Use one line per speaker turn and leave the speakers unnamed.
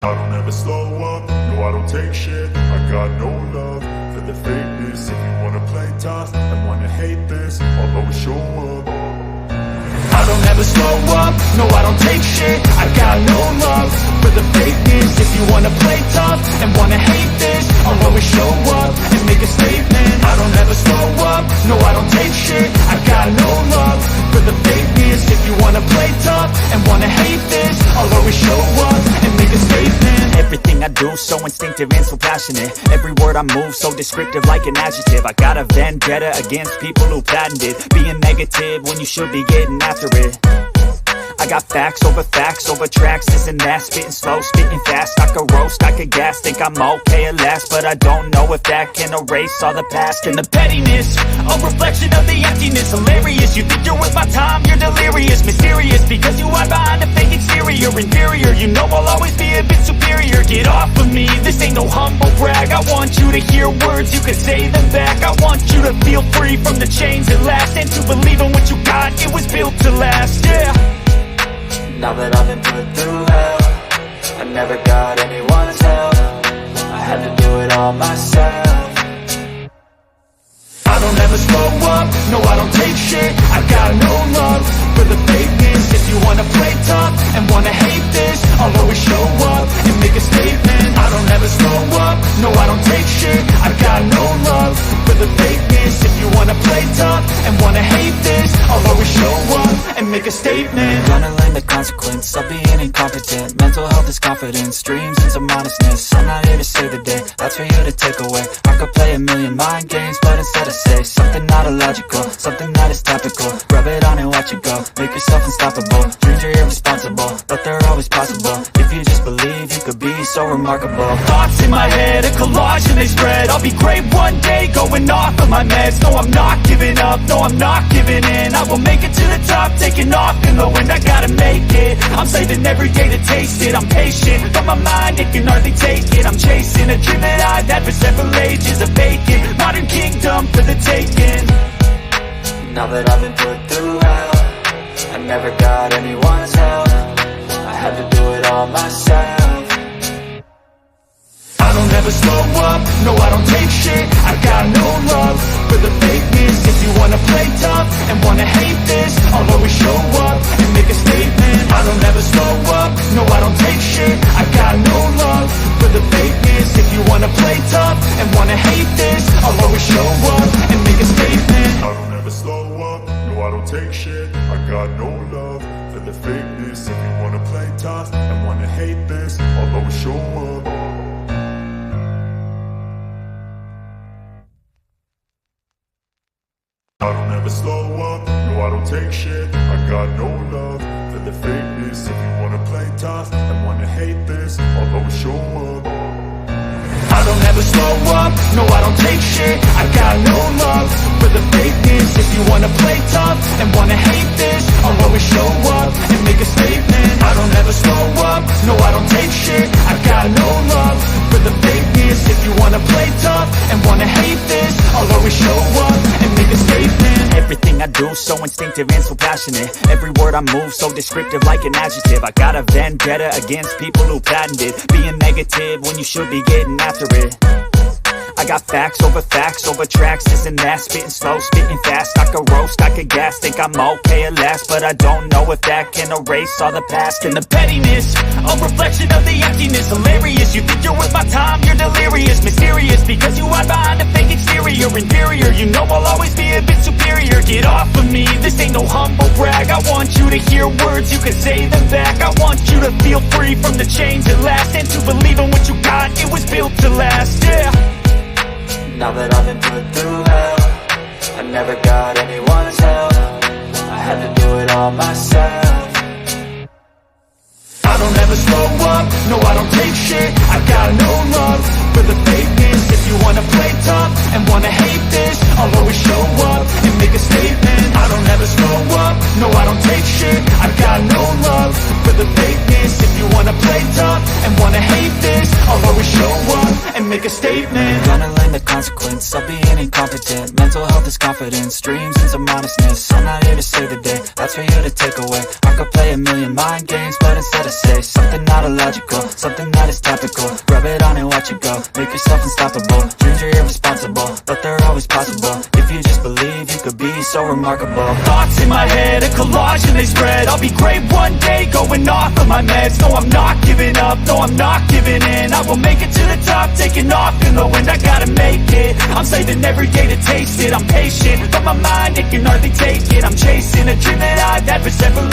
I don't ever slow up, no I don't take shit. I got no love for the fakeness. If you wanna play tough and wanna hate this, I'll always show up.
I don't ever slow up, no I don't take shit. I got no love for the fakeness. If you wanna play tough and wanna hate this, I'll always show up and make a statement. I don't ever slow up, no I don't take shit. I got no love for the fakeness. If you wanna play tough and wanna hate this, I'll always show up and make a statement.
Everything I do so instinctive and so passionate. Every word I move so descriptive like an adjective. I got a vendetta against people who patented being negative when you should be getting after it. I got facts over tracks, this and that. Spitting slow, spitting fast. I could roast, I could gas. Think I'm okay at last, but I don't know if that can erase all the past.
And the pettiness, a reflection of the emptiness. Hilarious, you think you're worth my time, you're delirious. Mysterious, because you hide behind a fake exterior. Inferior, you know I'll always be a bit superior. Get off of me, this ain't no humble brag. I want you to hear words, you can say them back. I want you to feel free from the chains at last, and to believe in what you got, it was built to last, yeah.
Now that I've been put through hell, I never got anyone's help. I had to do it all myself.
I don't ever slow up, no I don't take shit. I got no love for the fakeness. If you wanna play tough and wanna hate this, I'll always show up and make a statement. I don't ever slow up, no I don't take shit. I got no love for the fakeness. If you wanna play tough and wanna hate this, I'll always show up and make a statement.
Gonna learn the consequence of being incompetent. Mental health is confidence, dreams and some honestness. I'm not here to save the day, that's for you to take away. I could play a million mind games, but instead I say something not illogical, something that is topical. Rub it on and watch it go, make yourself unstoppable. Dreams are irresponsible, but they're always possible. If you just believe, you could be so remarkable.
Thoughts in my head, a collage and they spread. I'll be great one day, going off of my meds. No, I'm not giving up, no, I'm not giving in. I will make it to the top, taking off in the wind. I gotta make it, I'm saving every day to taste it. I'm patient, but my mind, it can hardly take it. I'm chasing a dream that I've had for several ages. A vacant, modern kingdom for the taking.
Now that I've been put through hell, I never got anyone's help. I had to do it all myself.
I don't ever slow up, no I don't take shit. I got no love for the fakeness. If you wanna play tough and wanna hate this, I'll always show up and make a statement. I don't ever slow up, no I don't take shit. I got no love for the fakeness. If you wanna play tough and wanna hate this, I'll always show up and make a statement.
I don't ever slow up, no I don't take shit. I got no love for the fakeness. If you wanna play tough and wanna hate this, I'll always show up. I don't ever slow up, no I don't take shit. I got no love for the fakeness. If you wanna play tough and wanna hate this, I'll always show up.
I don't ever slow up, no I don't take shit. I got no love for the fakeness. If you wanna play tough and wanna hate this, I'll always show up and make a statement. I don't ever slow up, no I don't take shit. I got no love for the fakeness. If you wanna play tough and wanna hate this, I'll always show up and make a statement.
Everything I do so instinctive and so passionate. Every word I move so descriptive like an adjective. I got a vendetta against people who patented being negative when you should be getting after it. I got facts over tracks, this and that. Spitting slow, spitting fast. I could roast, I could gas. Think I'm okay at last, but I don't know if that can erase all the past.
And the pettiness, a reflection of the emptiness. Hilarious, you think you're worth my time, you're delirious. Mysterious, because you hide behind a fake exterior. Inferior, you know I'll always be a bit superior. Get off of me, this ain't no humble brag. I want you to hear words, you can say them back. I want you to feel free from the chains at last, and to believe in what you got, it was built to last, yeah.
Now that I've been put through hell, I never got anyone's help. I had to do it all myself.
I don't ever slow up, no I don't take shit. I got no love for the fakeness. If you wanna play tough and wanna hate this, I'll always show up and make a statement. I don't ever slow up, no I don't take shit. I got no love for the fakeness. If you wanna play tough and wanna wanna hate this, I'll always show up and make a statement.
Gonna learn the consequence of being incompetent. Mental health is confidence, dreams and some honestness. I'm not here to save the day, that's for you to take away. I could play a million mind games, but instead I say something not illogical, something that is topical. Rub it on and watch it go, make yourself unstoppable. Dreams are irresponsible, but they're always possible. If you just believe, you could be so remarkable.
Thoughts in my head, a collage and they spread. I'll be great one day, going off of my meds. No, I'm not giving up, no, I'm not giving in. I will make it to the top, taking off in the wind. I gotta make it, I'm saving every day to taste it. I'm patient, but my mind, it can hardly take it. I'm chasing a dream that I've had for several